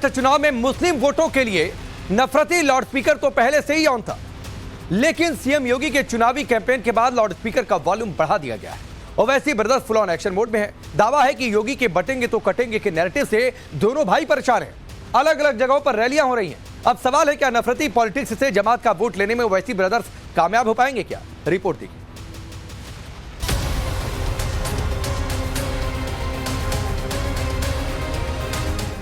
चुनाव में मुस्लिम वोटों के लिए नफरती लाउडस्पीकर तो पहले से ही ऑन था, लेकिन सीएम योगी के चुनावी कैंपेन के बाद लाउडस्पीकर का वॉल्यूम बढ़ा दिया गया है। Owaisi brothers full on action mode में है। दावा है कि योगी के बटेंगे तो कटेंगे के नैरेटिव से दोनों भाई परेशान हैं। अलग अलग जगहों पर रैलियां हो रही हैं। अब सवाल है, क्या नफरती पॉलिटिक्स से जमात का वोट लेने में ओवैसी ब्रदर्स कामयाब हो पाएंगे? क्या रिपोर्ट देखिए।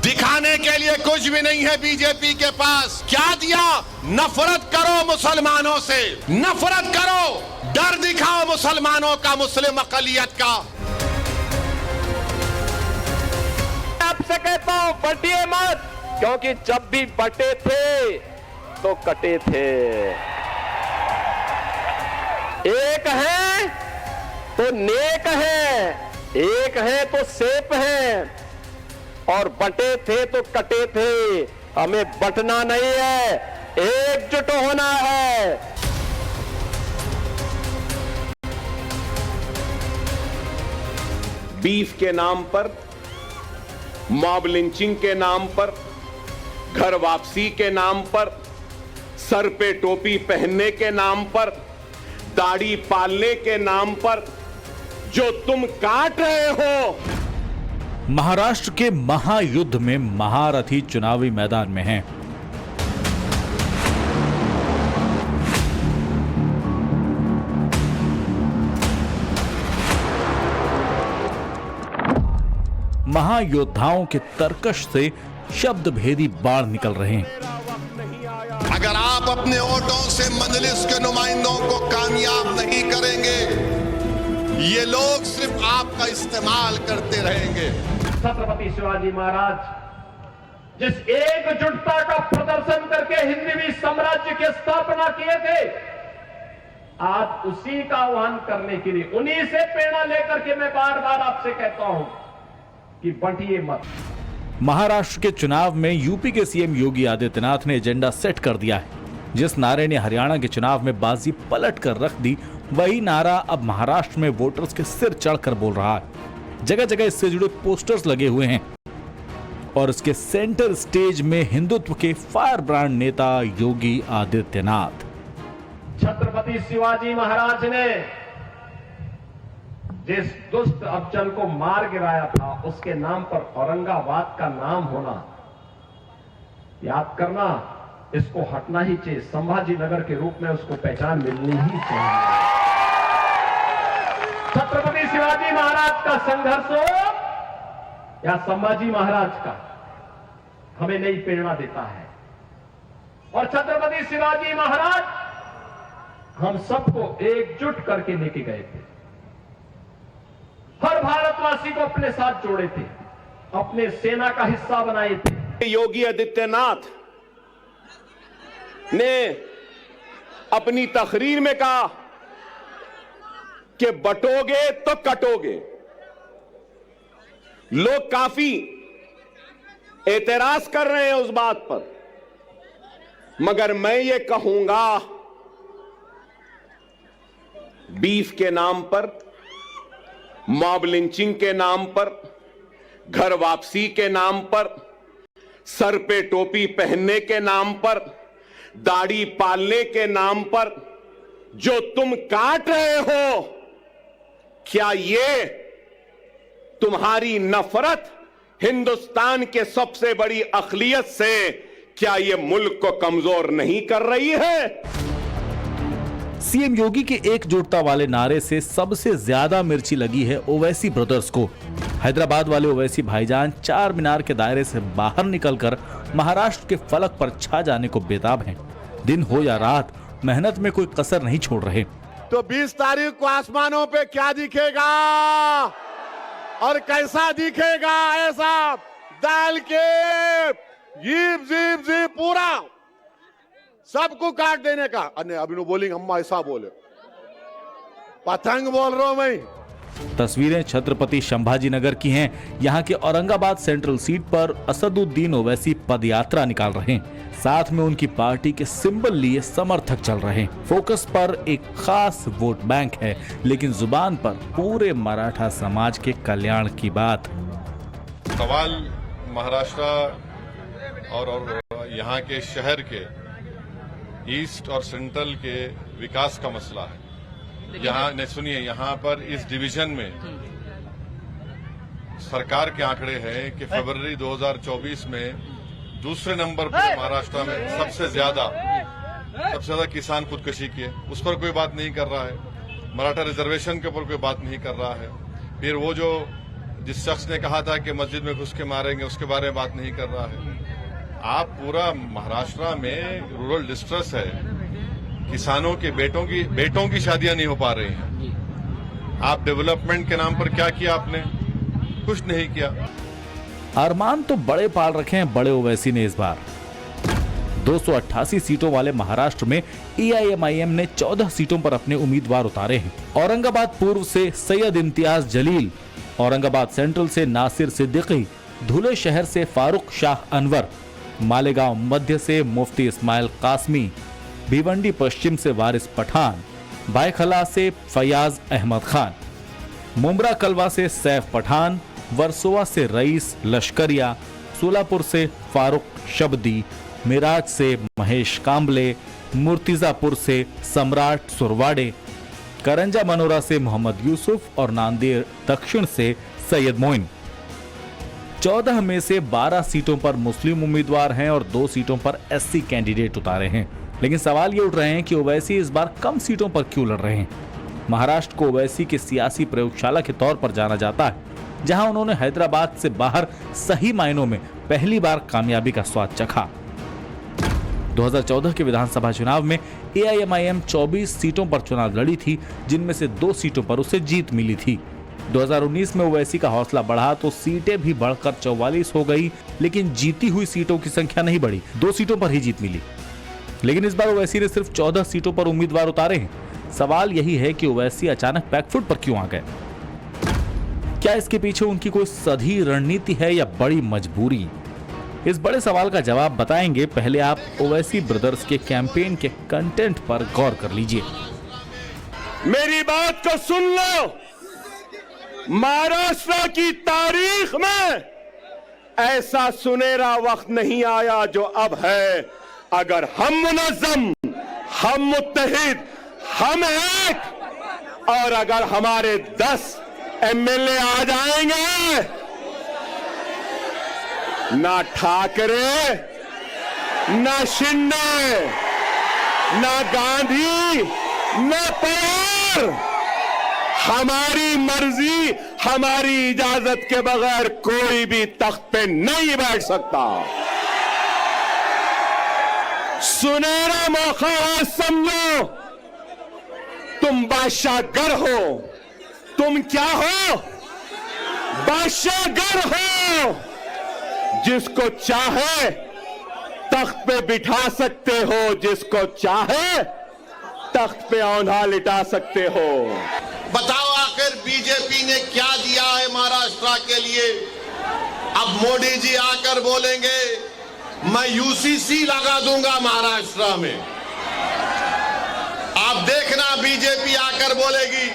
दिखाने के लिए कुछ भी नहीं है बीजेपी के पास। क्या दिया? नफरत करो मुसलमानों से, नफरत करो, डर दिखाओ मुसलमानों का, मुस्लिम अकलियत का। आपसे कहता हूं, बटिए मत, क्योंकि जब भी बटे थे तो कटे थे। एक है तो नेक है, एक है तो सेफ है, और बटे थे तो कटे थे। हमें बटना नहीं है, एकजुट होना है। बीफ के नाम पर, मॉब लिंचिंग के नाम पर, घर वापसी के नाम पर, सर पे टोपी पहनने के नाम पर, दाढ़ी पालने के नाम पर जो तुम काट रहे हो। महाराष्ट्र के महायुद्ध में महारथी चुनावी मैदान में हैं। महायोद्धाओं के तर्कश से शब्द भेदी बाढ़ निकल रहे हैं। अगर आप अपने वोटों से मजलिस के नुमाइंदों को कामयाब नहीं करेंगे, ये लोग सिर्फ आपका इस्तेमाल करते रहेंगे। छत्रपति शिवाजी महाराज जिस एकजुटता का प्रदर्शन करके हिंदवी साम्राज्य की स्थापना किए थे, आज उसी का आह्वान करने के लिए, उन्हीं से प्रेरणा लेकर के मैं बार बार आपसे कहता हूं कि बंटिए मत। महाराष्ट्र के चुनाव में यूपी के सीएम योगी आदित्यनाथ ने एजेंडा सेट कर दिया है। जिस नारे ने हरियाणा के चुनाव में बाजी पलट कर रख दी, वही नारा अब महाराष्ट्र में वोटर्स के सिर चढ़कर बोल रहा है। जगह जगह इससे जुड़े पोस्टर्स लगे हुए हैं और इसके सेंटर स्टेज में हिंदुत्व के फायर ब्रांड नेता योगी आदित्यनाथ। छत्रपति शिवाजी महाराज ने जिस दुष्ट अफजल को मार गिराया था, उसके नाम पर औरंगाबाद का नाम होना, याद करना, इसको हटना ही चाहिए। संभाजी नगर के रूप में उसको पहचान मिलनी ही चाहिए। छत्रपति शिवाजी महाराज का संघर्ष हो या संभाजी महाराज का, हमें नई प्रेरणा देता है। और छत्रपति शिवाजी महाराज हम सबको एकजुट करके लेके गए थे, हर भारतवासी को अपने साथ जोड़े थे, अपने सेना का हिस्सा बनाए थे। योगी आदित्यनाथ ने अपनी तकरीर में कहा कि बटोगे तो कटोगे। लोग काफी एतराज कर रहे हैं उस बात पर, मगर मैं ये कहूंगा, बीफ के नाम पर, मॉब लिंचिंग के नाम पर, घर वापसी के नाम पर, सर पे टोपी पहनने के नाम पर, दाढ़ी पालने के नाम पर जो तुम काट रहे हो, क्या ये तुम्हारी नफरत हिंदुस्तान के सबसे बड़ी अक़लियत से, क्या ये मुल्क को कमजोर नहीं कर रही है? सीएम योगी के एकजुटता वाले नारे से सबसे ज्यादा मिर्ची लगी है ओवैसी ब्रदर्स को। हैदराबाद वाले ओवैसी भाईजान चार मीनार के दायरे से बाहर निकलकर महाराष्ट्र के फलक पर छा जाने को बेताब हैं। दिन हो या रात, मेहनत में कोई कसर नहीं छोड़ रहे। तो 20 तारीख को आसमानों पे क्या दिखेगा और कैसा दिखेगा? ऐसा डाल के जीप जीप जीप पूरा सबको काट देने का। अभी बोलेंगे हम ऐसा बोले, पतंग बोल रहा हूं मैं। तस्वीरें छत्रपति संभाजी नगर की हैं। यहाँ के औरंगाबाद सेंट्रल सीट पर असदुद्दीन ओवैसी पदयात्रा निकाल रहे हैं। साथ में उनकी पार्टी के सिंबल लिए समर्थक चल रहे हैं। फोकस पर एक खास वोट बैंक है, लेकिन जुबान पर पूरे मराठा समाज के कल्याण की बात। सवाल महाराष्ट्र और यहाँ के शहर के ईस्ट और सेंट्रल के विकास का मसला है। यहाँ ने सुनिए, यहाँ पर इस डिवीजन में सरकार के आंकड़े हैं कि फरवरी 2024 में दूसरे नंबर पर महाराष्ट्र में सबसे ज्यादा किसान खुदकुशी किए। उस पर कोई बात नहीं कर रहा है। मराठा रिजर्वेशन के ऊपर कोई बात नहीं कर रहा है। फिर वो जो जिस शख्स ने कहा था कि मस्जिद में घुस के मारेंगे, उसके बारे में बात नहीं कर रहा है। आप पूरा महाराष्ट्र में रूरल डिस्ट्रेस है, किसानों के बेटों की शादियां नहीं हो पा रही हैं। आप डेवलपमेंट के नाम पर क्या किया आपने? कुछ नहीं किया। अरमान तो बड़े पाल रखे हैं बड़े ओवैसी ने। इस बार 288 सीटों वाले महाराष्ट्र में एआईएमआईएम ने 14 सीटों पर अपने उम्मीदवार उतारे हैं। औरंगाबाद पूर्व से सैयद इम्तियाज जलील, औरंगाबाद सेंट्रल से नासिर सिद्दीकी, धुले शहर से फारूक शाह अनवर, मालेगांव मध्य से मुफ्ती इस्माइल कासमी, भिवंडी पश्चिम से वारिस पठान, भाईखला से फयाज अहमद खान, मुमरा कलवा से सैफ पठान, वर्सोवा से रईस लश्करिया, सोलापुर से फारूक शब्दी, मिराज से महेश कांबले, मुर्तिजापुर से सम्राट सुरवाड़े, करंजा मनोरा से मोहम्मद यूसुफ और नांदेड़ दक्षिण से सैयद मोइन। 14 में से 12 सीटों पर मुस्लिम उम्मीदवार हैं और 2 सीटों पर एससी कैंडिडेट उतारे हैं। लेकिन सवाल ये उठ रहे हैं कि ओवैसी इस बार कम सीटों पर क्यों लड़ रहे हैं। महाराष्ट्र को ओवैसी की सियासी प्रयोगशाला के तौर पर जाना जाता है, जहां उन्होंने हैदराबाद से बाहर सही मायनों में पहली बार कामयाबी का स्वाद चखा। 2014 के विधानसभा चुनाव में एआईएमआईएम 24 सीटों पर चुनाव लड़ी थी, जिनमें से 2 सीटों पर उसे जीत मिली थी। 2019 में ओवैसी का हौसला बढ़ा तो सीटें भी बढ़कर 44 हो गई, लेकिन जीती हुई सीटों की संख्या नहीं बढ़ी, 2 सीटों पर ही जीत मिली। लेकिन इस बार ओवैसी ने सिर्फ 14 सीटों पर उम्मीदवार उतारे हैं। सवाल यही है कि ओवैसी अचानक बैकफुट पर क्यों आ गए? क्या इसके पीछे उनकी कोई सधी रणनीति है या बड़ी मजबूरी? इस बड़े सवाल का जवाब बताएंगे। पहले आप ओवैसी ब्रदर्स के कैंपेन के कंटेंट पर गौर कर लीजिए। मेरी बात को सुन लो। महाराष्ट्र की तारीख में ऐसा सुनहरा वक्त नहीं आया जो अब है। अगर हम मुनज़्ज़म, हम मुत्तहिद, हम एक, और अगर हमारे 10 एमएलए आ जाएंगे, ना ठाकरे, ना शिंदे, ना गांधी, ना पवार, हमारी मर्जी, हमारी इजाजत के बगैर कोई भी तख्त पे नहीं बैठ सकता। सुनहरा मौका है, समझो। तुम बादशाहगर हो। तुम क्या हो? बादशाहगर हो। जिसको चाहे तख्त पे बिठा सकते हो, जिसको चाहे तख्त पे औंधा लिटा सकते हो। बताओ आखिर बीजेपी ने क्या दिया है महाराष्ट्र के लिए? अब मोदी जी आकर बोलेंगे मैं यूसीसी लगा दूंगा महाराष्ट्र में। आप देखना बीजेपी आकर बोलेगी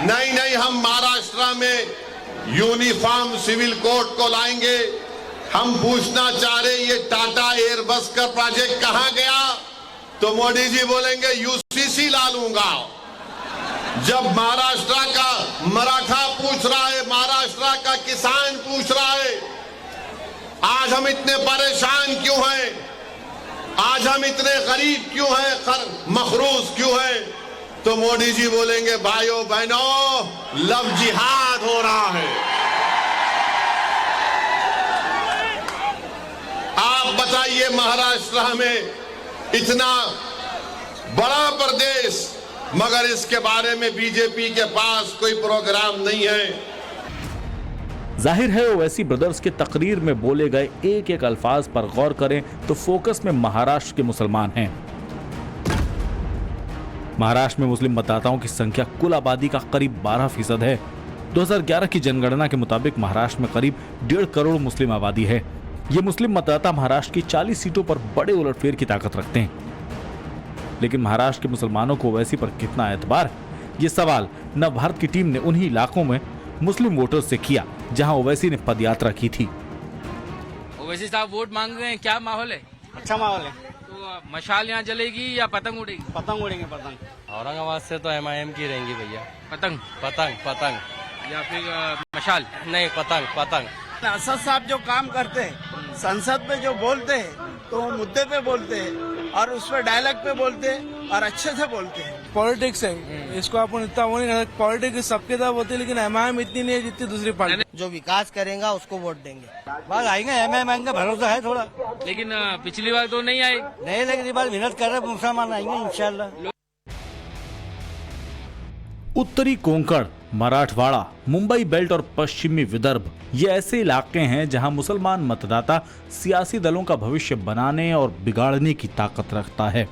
नहीं नहीं, हम महाराष्ट्र में यूनिफॉर्म सिविल कोड को लाएंगे। हम पूछना चाह रहे ये टाटा एयरबस का प्रोजेक्ट कहां गया? तो मोदी जी बोलेंगे यूसीसी ला लूंगा। जब महाराष्ट्र का मराठा पूछ रहा है, महाराष्ट्र का किसान पूछ रहा है आज हम इतने परेशान क्यों हैं, आज हम इतने गरीब क्यों हैं, मखरूज क्यों हैं, तो मोदी जी बोलेंगे भाइयों बहनों लव जिहाद हो रहा है। आप बताइए महाराष्ट्र में इतना बड़ा प्रदेश, मगर इसके बारे में बीजेपी के पास कोई प्रोग्राम नहीं है। जाहिर है ओवैसी ब्रदर्स के तकरीर में बोले गए एक एक अल्फाज पर गौर करें तो फोकस में महाराष्ट्र के मुसलमान हैं। महाराष्ट्र में मुस्लिम मतदाताओं की संख्या कुल आबादी का करीब 12% है। 2011 की जनगणना के मुताबिक महाराष्ट्र में करीब 1.5 करोड़ मुस्लिम आबादी है। ये मुस्लिम मतदाता महाराष्ट्र की 40 सीटों पर बड़े उलटफेर की ताकत रखते हैं। लेकिन महाराष्ट्र के मुसलमानों को ओवैसी पर कितना एतबार है, ये सवाल नवभारत की टीम ने उन्हीं इलाकों में मुस्लिम वोटर्स से किया जहां ओवैसी ने पदयात्रा की थी। ओवैसी साहब वोट मांग रहे हैं, क्या माहौल है? अच्छा माहौल है। तो मशाल यहाँ जलेगी या पतंग उड़ेगी? पतंग उड़ेंगे पतंग। औरंगाबाद से तो MIM की रहेंगी भैया। पतंग पतंग पतंग या फिर मशाल? नहीं, पतंग पतंग। असद साहब जो काम करते हैं, संसद में जो बोलते हैं तो वो मुद्दे पे बोलते हैं और उस पर डायलॉग पे बोलते हैं और अच्छे से बोलते हैं। पॉलिटिक्स है, इसको अपन इतना वो नहीं कर सकते। पॉलिटिक्स सबके तरफ होती है, लेकिन MIM इतनी नहीं है जितनी दूसरी पार्टी। जो विकास करेगा उसको वोट देंगे। बात आएंगे, MIM का भरोसा है थोड़ा, लेकिन पिछली बार तो नहीं आए। नहीं लेकिन इस बार मेहनत कर रहे मुसलमान आएंगे इंशाल्लाह। उत्तरी कोंकण, मराठवाड़ा, मुंबई बेल्ट और पश्चिमी विदर्भ ये ऐसे इलाके हैं जहां मुसलमान मतदाता सियासी दलों का भविष्य बनाने और बिगाड़ने की ताकत रखता है।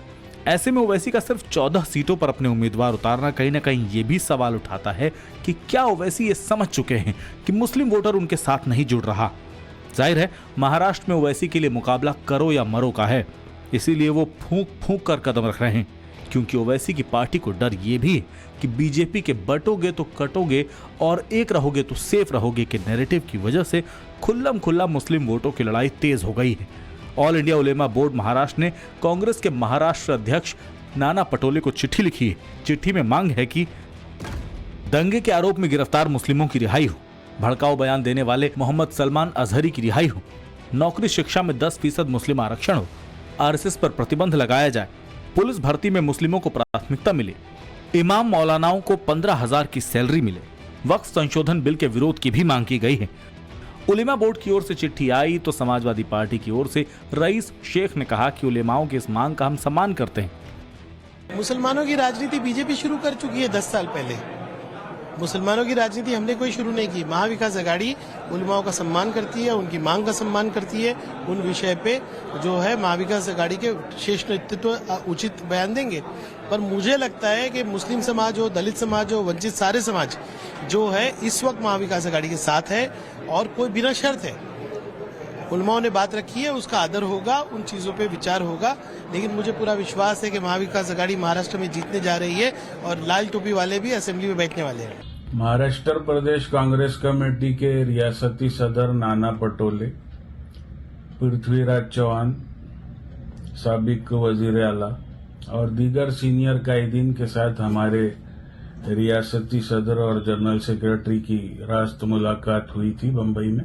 ऐसे में ओवैसी का सिर्फ 14 सीटों पर अपने उम्मीदवार उतारना कहीं ना कहीं ये भी सवाल उठाता है कि क्या ओवैसी ये समझ चुके हैं कि मुस्लिम वोटर उनके साथ नहीं जुड़ रहा। जाहिर है महाराष्ट्र में ओवैसी के लिए मुकाबला करो या मरो का है, इसीलिए वो फूंक फूंक कर कदम रख रहे हैं, क्योंकि ओवैसी की पार्टी को डर ये भी है कि बीजेपी के बटोगे तो कटोगे और एक रहोगे तो सेफ रहोगे के नैरेटिव की वजह से खुल्लम खुल्ला मुस्लिम वोटों की लड़ाई तेज हो गई है। ऑल इंडिया उलेमा बोर्ड महाराष्ट्र ने कांग्रेस के महाराष्ट्र अध्यक्ष नाना पटोले को चिट्ठी लिखी है। चिट्ठी में मांग है कि दंगे के आरोप में गिरफ्तार मुस्लिमों की रिहाई हो, भड़काऊ बयान देने वाले मोहम्मद सलमान अजहरी की रिहाई हो, नौकरी शिक्षा में 10% मुस्लिम आरक्षण हो, RSS पर प्रतिबंध लगाया जाए, पुलिस भर्ती में मुस्लिमों को प्राथमिकता मिले, इमाम मौलानाओं को 15,000 की सैलरी मिले, वक्फ संशोधन बिल के विरोध की भी मांग की गई है। उलेमा बोर्ड की ओर से चिट्ठी आई तो समाजवादी पार्टी की ओर से रईस शेख ने कहा कि उलेमाओं की इस मांग का हम सम्मान करते हैं। मुसलमानों की राजनीति बीजेपी शुरू कर चुकी है 10 साल पहले। मुसलमानों की राजनीति हमने कोई शुरू नहीं की। महाविकास आघाड़ी उलेमाओं का सम्मान करती है, उनकी मांग का सम्मान करती है। उन विषय पे जो है महाविकास आघाड़ी के शीर्ष नेतृत्व उचित बयान देंगे। पर मुझे लगता है कि मुस्लिम समाज हो, दलित समाज हो, वंचित सारे समाज जो है इस वक्त महाविकास आघाड़ी के साथ है और कोई बिना शर्त है। उलमाओं ने बात रखी है, उसका आदर होगा, उन चीजों पे विचार होगा। लेकिन मुझे पूरा विश्वास है कि महाविकास आघाड़ी महाराष्ट्र में जीतने जा रही है और लाल टोपी वाले भी असेंबली में बैठने वाले हैं। महाराष्ट्र प्रदेश कांग्रेस कमेटी के रियासती सदर नाना पटोले, पृथ्वीराज चौहान, साबिक वजीर आला और दीगर सीनियर कायदीन के साथ हमारे रियासती सदर और जनरल सेक्रेटरी की रास्त मुलाकात हुई थी बंबई में,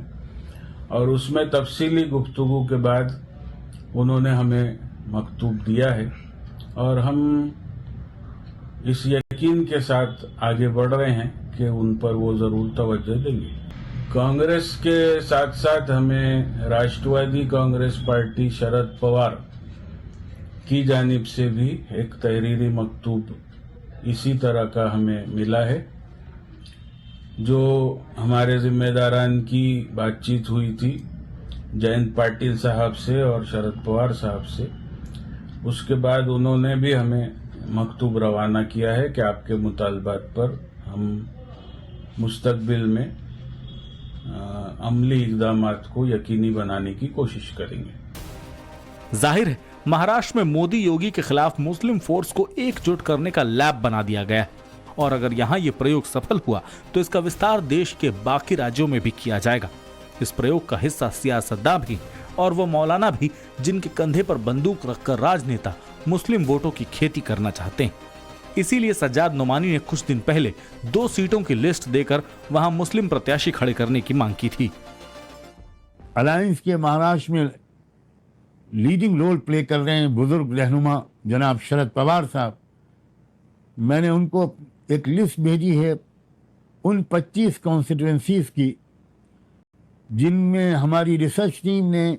और उसमें तफसीली गुफ्तगू के बाद उन्होंने हमें मकतूब दिया है और हम इस यकीन के साथ आगे बढ़ रहे हैं कि उन पर वो जरूर तवज्जो देंगे। कांग्रेस के साथ साथ हमें राष्ट्रवादी कांग्रेस पार्टी शरद पवार की जानिब से भी एक तहरीरी मकतूब इसी तरह का हमें मिला है, जो हमारे जिम्मेदारान की बातचीत हुई थी जयंत पाटिल साहब से और शरद पवार साहब से। उसके बाद उन्होंने भी हमें मकतूब रवाना किया है कि आपके मुतालबात पर हम मुस्तकबिल में अमली इक़दामात को यकीनी बनाने की कोशिश करेंगे। जाहिर है महाराष्ट्र में मोदी योगी के खिलाफ मुस्लिम फोर्स को एकजुट करने का लैब बना दिया गया है, और अगर यहाँ ये प्रयोग सफल हुआ तो इसका विस्तार देश के बाकी राज्यों में भी किया जाएगा। इस प्रयोग का हिस्सा सियासतदान भी और वो मौलाना भी जिनके कंधे पर बंदूक रखकर राजनेता मुस्लिम वोटों की खेती करना चाहते हैं। इसीलिए सज्जाद नोमानी ने कुछ दिन पहले 2 सीटों की लिस्ट देकर वहां मुस्लिम प्रत्याशी खड़े करने की मांग की थी। अलायंस के महाराष्ट्र में लीडिंग रोल प्ले कर रहे हैं बुजुर्ग रहनुमा जनाब शरद पवार साहब। मैंने उनको एक लिस्ट भेजी है उन 25 कॉन्स्टिट्यूएंसीज की जिनमें हमारी रिसर्च टीम ने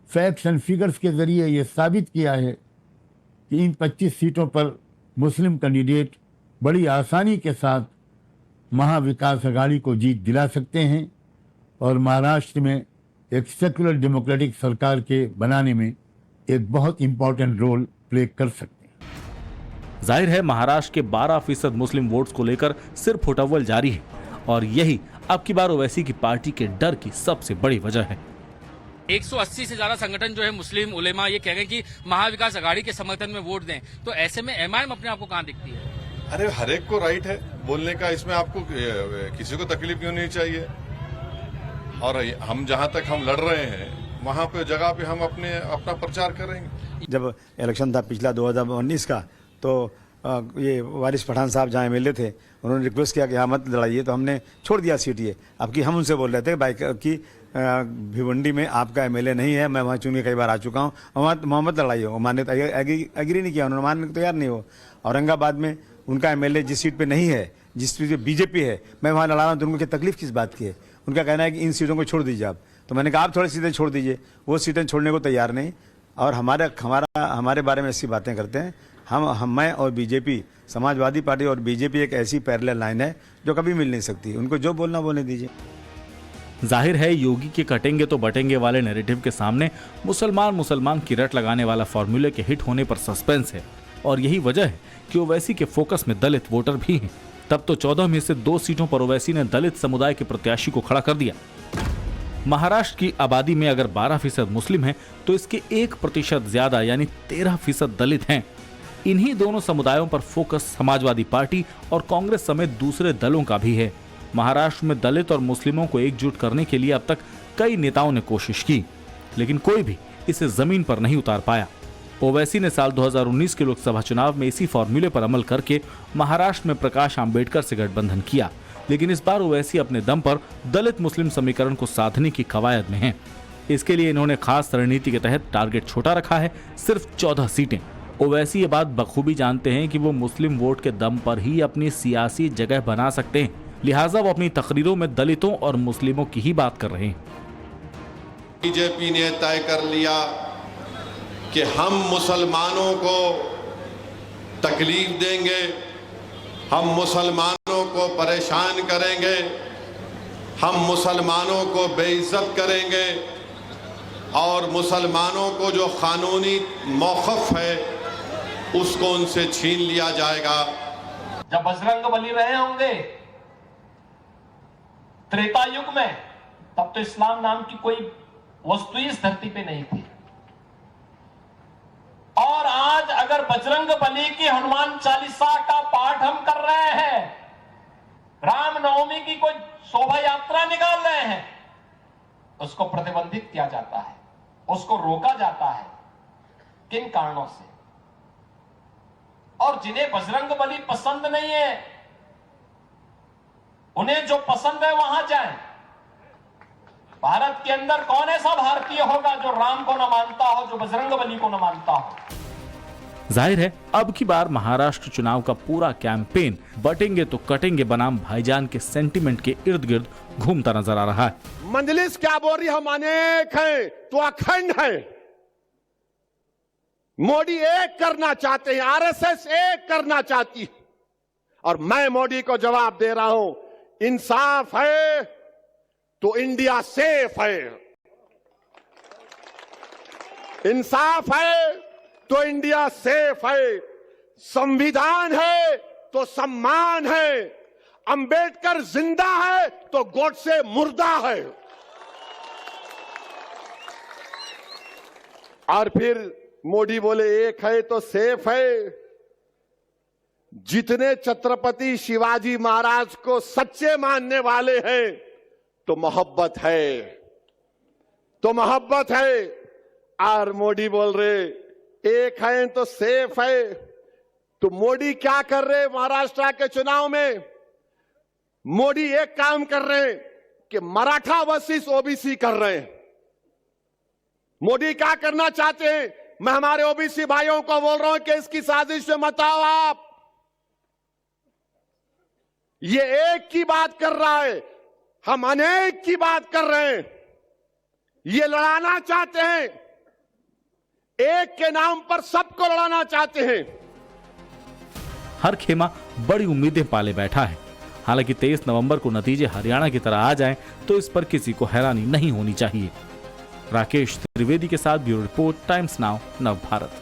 फैक्ट्स एंड फिगर्स के जरिए ये साबित किया है कि इन 25 सीटों पर मुस्लिम कैंडिडेट बड़ी आसानी के साथ महाविकास आघाड़ी को जीत दिला सकते हैं और महाराष्ट्र में एक सेकुलर डेमोक्रेटिक सरकार के बनाने में एक बहुत इंपॉर्टेंट रोल प्ले कर सकते हैं। जाहिर है महाराष्ट्र के 12% मुस्लिम वोट्स को लेकर सिर्फ फुटअव्वल जारी है, और यही अब की बार ओवैसी की पार्टी के डर की सबसे बड़ी वजह है। 180 से ज्यादा संगठन जो है मुस्लिम उलेमा ये कह रहे हैं कि महाविकास आघाड़ी के समर्थन में वोट दें, तो ऐसे में MIM अपने आप को कहां दिखती है? अरे हर एक को राइट है बोलने का, इसमें आपको किसी को तकलीफ क्यों नहीं चाहिए। और हम जहां तक हम लड़ रहे हैं वहां पे जगह पे हम अपना प्रचार करेंगे। जब इलेक्शन था पिछला 2019 का, तो ये वारिस पठान साहब जहाँ एमएलए थे, उन्होंने रिक्वेस्ट किया कि हाँ मत लड़ाइए, तो हमने छोड़ दिया सीट ये। अब की हम उनसे बोल रहे थे भाई कि भिवंडी में आपका एमएलए नहीं है, मैं वहाँ चुन के कई बार आ चुका हूँ, मोहम्मद लड़ाइए हो। मानने एग्री नहीं किया, उन्होंने मानने को तैयार नहीं हो। औरंगाबाद में उनका एमएलए जिस सीट पे नहीं है, जिस सीट पे बीजेपी है, मैं वहाँ लड़ा रहा हूँ, तो उनको तकलीफ किस बात की है? उनका कहना है कि इन सीटों को छोड़ दीजिए आप। तो मैंने कहा आप थोड़ी सीटें छोड़ दीजिए, वो सीटें छोड़ने को तैयार नहीं। और हमारे बारे में ऐसी बातें करते हैं। मैं और बीजेपी, समाजवादी पार्टी और बीजेपी एक ऐसी पैरेलल लाइन है जो कभी मिल नहीं सकती। उनको जो बोलना बोलने दीजिए। जाहिर है योगी के कटेंगे तो बटेंगे वाले नैरेटिव के सामने मुसलमान की रट लगाने वाला फॉर्मूले के हिट होने पर सस्पेंस है। और यही वजह है कि ओवैसी के फोकस में दलित वोटर भी हैं। तब तो 14 में से 2 सीटों पर ओवैसी ने दलित समुदाय के प्रत्याशी को खड़ा कर दिया। महाराष्ट्र की आबादी में अगर 12% मुस्लिम है, तो इसके 1% ज्यादा यानी 13% दलित हैं। इन्हीं दोनों समुदायों पर फोकस समाजवादी पार्टी और कांग्रेस समेत दूसरे दलों का भी है। महाराष्ट्र में दलित और मुस्लिमों को एकजुट करने के लिए अब तक कई नेताओं ने कोशिश की, लेकिन कोई भी इसे जमीन पर नहीं उतार पाया। ओवैसी ने साल 2019 के लोकसभा चुनाव में इसी फॉर्मूले पर अमल करके महाराष्ट्र में प्रकाश आंबेडकर से गठबंधन किया, लेकिन इस बार ओवैसी अपने दम पर दलित मुस्लिम समीकरण को साधने की कवायद में है। इसके लिए इन्होंने खास रणनीति के तहत टारगेट छोटा रखा है, सिर्फ 14 सीटें। ओवैसी ये बात बखूबी जानते हैं कि वो मुस्लिम वोट के दम पर ही अपनी सियासी जगह बना सकते हैं, लिहाजा वो अपनी तकरीरों में दलितों और मुस्लिमों की ही बात कर रहे हैं। बीजेपी ने तय कर लिया कि हम मुसलमानों को तकलीफ देंगे, हम मुसलमानों को परेशान करेंगे, हम मुसलमानों को बेइज्जत करेंगे और मुसलमानों को जो कानूनी मौक़िफ़ है उसको उनसे छीन लिया जाएगा। जब बजरंग बली रहे होंगे त्रेता युग में, तब तो इस्लाम नाम की कोई वस्तु इस धरती पे नहीं थी। और आज अगर बजरंग बली की हनुमान चालीसा का पाठ हम कर रहे हैं, रामनवमी की कोई शोभा यात्रा निकाल रहे हैं, उसको प्रतिबंधित किया जाता है, उसको रोका जाता है। किन कारणों से? और जिन्हें बजरंग बली पसंद नहीं है, उन्हें जो पसंद है वहां जाएं। भारत के अंदर कौन ऐसा भारतीय होगा जो राम को न मानता हो, जो बजरंग बली को न मानता हो? जाहिर है अब की बार महाराष्ट्र चुनाव का पूरा कैंपेन बटेंगे तो कटेंगे बनाम भाईजान के सेंटिमेंट के इर्द गिर्द घूमता नजर आ रहा है। मंजलिस क्या बोल रही, हम अनेक हैं तो अखंड है। मोदी एक करना चाहते हैं, आरएसएस एक करना चाहती है, और मैं मोदी को जवाब दे रहा हूं, इंसाफ है तो इंडिया सेफ है, इंसाफ है तो इंडिया सेफ है, संविधान है तो सम्मान है, अंबेडकर जिंदा है तो गोडसे मुर्दा है। और फिर मोदी बोले एक है तो सेफ है। जितने छत्रपति शिवाजी महाराज को सच्चे मानने वाले हैं तो मोहब्बत है, तो मोहब्बत है। और मोदी बोल रहे एक है तो सेफ है। तो मोदी क्या कर रहे महाराष्ट्र के चुनाव में? मोदी एक काम कर रहे हैं कि मराठा वर्सेस ओबीसी कर रहे हैं। मोदी क्या करना चाहते हैं? मैं हमारे ओबीसी भाइयों को बोल रहा हूं कि इसकी साजिश में मत आओ आप। ये एक की बात कर रहा है, हम अनेक की बात कर रहे हैं। ये लड़ाना चाहते हैं, एक के नाम पर सबको लड़ाना चाहते हैं। हर खेमा बड़ी उम्मीदें पाले बैठा है। हालांकि 23 नवंबर को नतीजे हरियाणा की तरह आ जाएं तो इस पर किसी को हैरानी नहीं होनी चाहिए। राकेश त्रिवेदी के साथ ब्यूरो रिपोर्ट, टाइम्स नाउ, नव भारत।